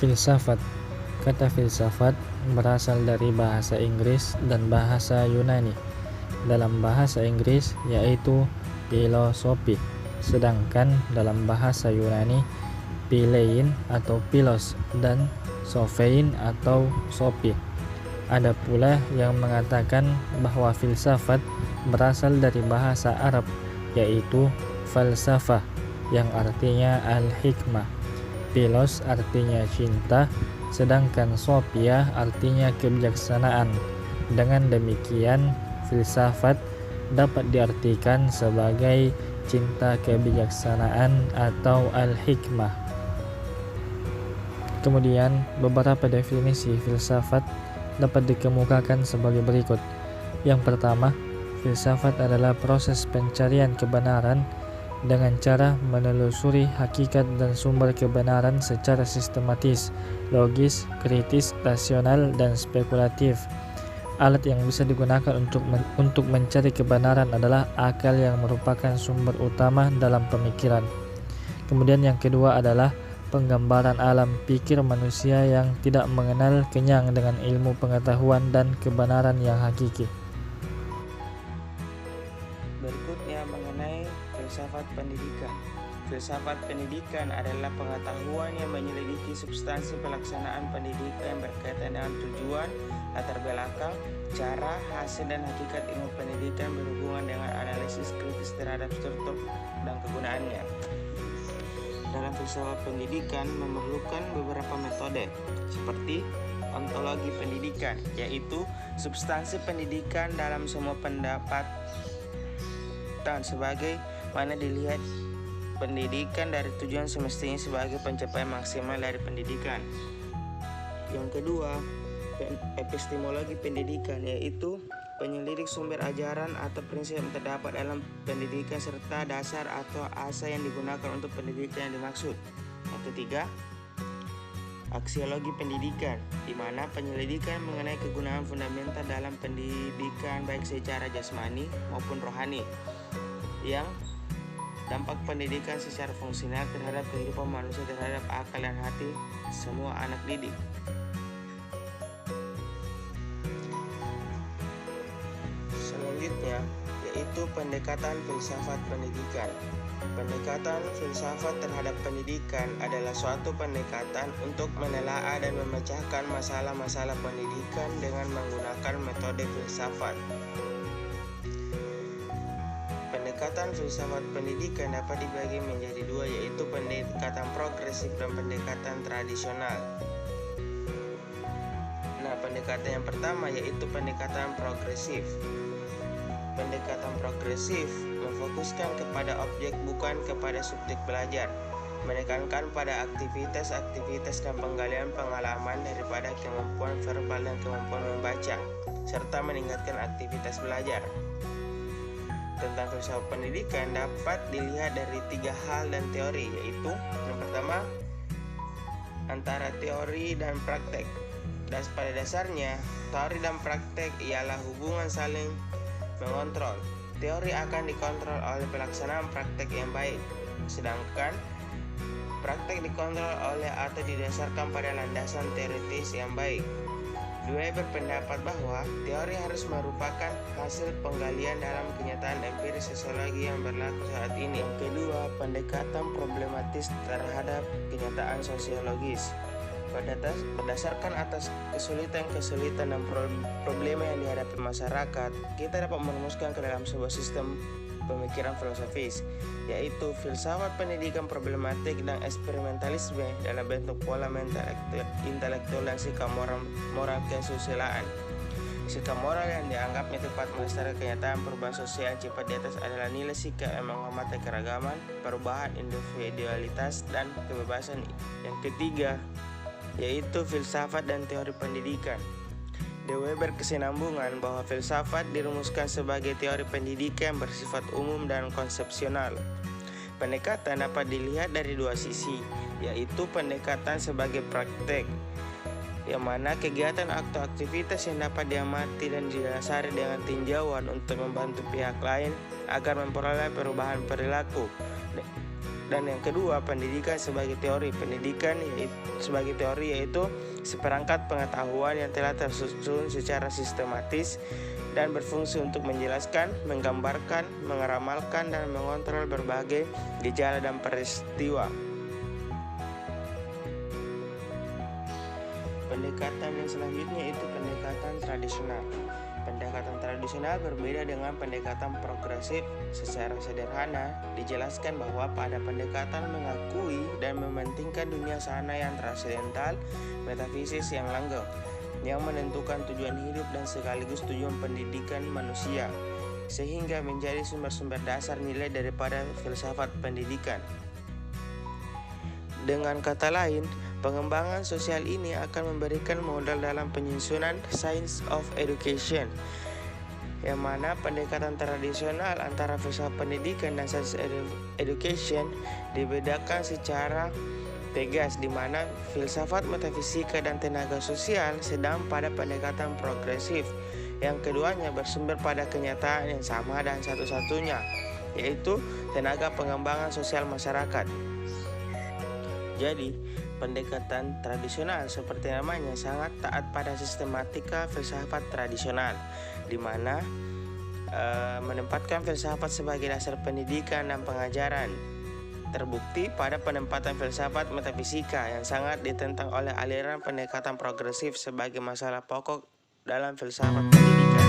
Filsafat. Kata filsafat berasal dari bahasa Inggris dan bahasa Yunani. Dalam bahasa Inggris yaitu filosofi, sedangkan dalam bahasa Yunani philein atau philos dan sophein atau sophie. Ada pula yang mengatakan bahwa filsafat berasal dari bahasa Arab yaitu falsafah yang artinya al-hikmah. Philos artinya cinta, sedangkan sophia artinya kebijaksanaan. Dengan demikian, filsafat dapat diartikan sebagai cinta kebijaksanaan atau al-hikmah. Kemudian, beberapa definisi filsafat dapat dikemukakan sebagai berikut. Yang pertama, filsafat adalah proses pencarian kebenaran dengan cara menelusuri hakikat dan sumber kebenaran secara sistematis, logis, kritis, rasional, dan spekulatif. Alat yang bisa digunakan untuk mencari kebenaran adalah akal yang merupakan sumber utama dalam pemikiran. Kemudian yang kedua adalah penggambaran alam pikir manusia yang tidak mengenal kenyang dengan ilmu pengetahuan dan kebenaran yang hakiki. Berikutnya mengenai filsafat pendidikan. Filsafat pendidikan adalah pengetahuan yang menyelidiki substansi pelaksanaan pendidikan yang berkaitan dengan tujuan, latar belakang, cara, hasil, dan hakikat ilmu pendidikan berhubungan dengan analisis kritis terhadap struktur dan kegunaannya. Dalam filsafat pendidikan memerlukan beberapa metode, seperti ontologi pendidikan, yaitu substansi pendidikan dalam semua pendapat dan sebagai mana dilihat pendidikan dari tujuan semestinya sebagai pencapaian maksimal dari pendidikan. Yang kedua, epistemologi pendidikan, yaitu penyelidik sumber ajaran atau prinsip yang terdapat dalam pendidikan serta dasar atau asas yang digunakan untuk pendidikan yang dimaksud. Yang ketiga, aksiologi pendidikan, di mana penyelidikan mengenai kegunaan fundamental dalam pendidikan baik secara jasmani maupun rohani, yang dampak pendidikan secara fungsional terhadap kehidupan manusia terhadap akal dan hati semua anak didik. Selanjutnya yaitu pendekatan filsafat pendidikan. Pendekatan filsafat terhadap pendidikan adalah suatu pendekatan untuk menelaah dan memecahkan masalah-masalah pendidikan dengan menggunakan metode filsafat. Pendekatan filsafat pendidikan dapat dibagi menjadi dua, yaitu pendekatan progresif dan pendekatan tradisional. Nah, pendekatan yang pertama yaitu pendekatan progresif. Pendekatan progresif memfokuskan kepada objek bukan kepada subjek belajar, menekankan pada aktivitas dan penggalian pengalaman daripada kemampuan verbal dan kemampuan membaca, serta meningkatkan aktivitas belajar. Tentang filsafat pendidikan dapat dilihat dari tiga hal dan teori, yaitu yang pertama antara teori dan praktek. Pada dasarnya, teori dan praktek ialah hubungan saling mengontrol. Teori akan dikontrol oleh pelaksanaan praktek yang baik, sedangkan praktek dikontrol oleh atau didasarkan pada landasan teoritis yang baik. Dua berpendapat bahwa teori harus merupakan hasil penggalian dalam kenyataan empiris sosiologi yang berlaku saat ini. Yang kedua, pendekatan problematis terhadap kenyataan sosiologis. Berdasarkan atas kesulitan dan problema yang dihadapi masyarakat, kita dapat merumuskan ke dalam sebuah sistem pemikiran filosofis, yaitu filsafat pendidikan problematik dan eksperimentalisme dalam bentuk pola intelektual dan sikap moral kesusilaan. Sikap moral yang dianggapnya tepat melestarikan kenyataan perubahan sosial yang cepat di atas adalah nilai sikap yang menghormati keragaman, perubahan individualitas, dan kebebasan. Yang ketiga yaitu filsafat dan teori pendidikan. De berkesinambungan bahwa filsafat dirumuskan sebagai teori pendidikan bersifat umum dan konsepsional. Pendekatan dapat dilihat dari dua sisi, yaitu pendekatan sebagai praktek, yang mana kegiatan atau aktivitas yang dapat diamati dan didasari dengan tinjauan untuk membantu pihak lain agar memperoleh perubahan perilaku. Dan yang kedua, pendidikan sebagai teori. Pendidikan sebagai teori yaitu seperangkat pengetahuan yang telah tersusun secara sistematis dan berfungsi untuk menjelaskan, menggambarkan, meramalkan, dan mengontrol berbagai gejala dan peristiwa. Pendekatan yang selanjutnya itu pendekatan tradisional. Pendekatan tradisional berbeda dengan pendekatan progresif. Secara sederhana, dijelaskan bahwa pada pendekatan mengakui dan mementingkan dunia sana yang transendental, metafisis yang langgeng, yang menentukan tujuan hidup dan sekaligus tujuan pendidikan manusia, sehingga menjadi sumber-sumber dasar nilai daripada filsafat pendidikan. Dengan kata lain, pengembangan sosial ini akan memberikan modal dalam penyusunan Science of Education, yang mana pendekatan tradisional antara filsafat pendidikan dan Science Education dibedakan secara tegas, di mana filsafat metafisika dan tenaga sosial sedang pada pendekatan progresif. Yang keduanya bersumber pada kenyataan yang sama dan satu-satunya, yaitu tenaga pengembangan sosial masyarakat. Jadi, pendekatan tradisional seperti namanya sangat taat pada sistematika filsafat tradisional, di mana menempatkan filsafat sebagai dasar pendidikan dan pengajaran. Terbukti pada penempatan filsafat metafisika yang sangat ditentang oleh aliran pendekatan progresif sebagai masalah pokok dalam filsafat pendidikan.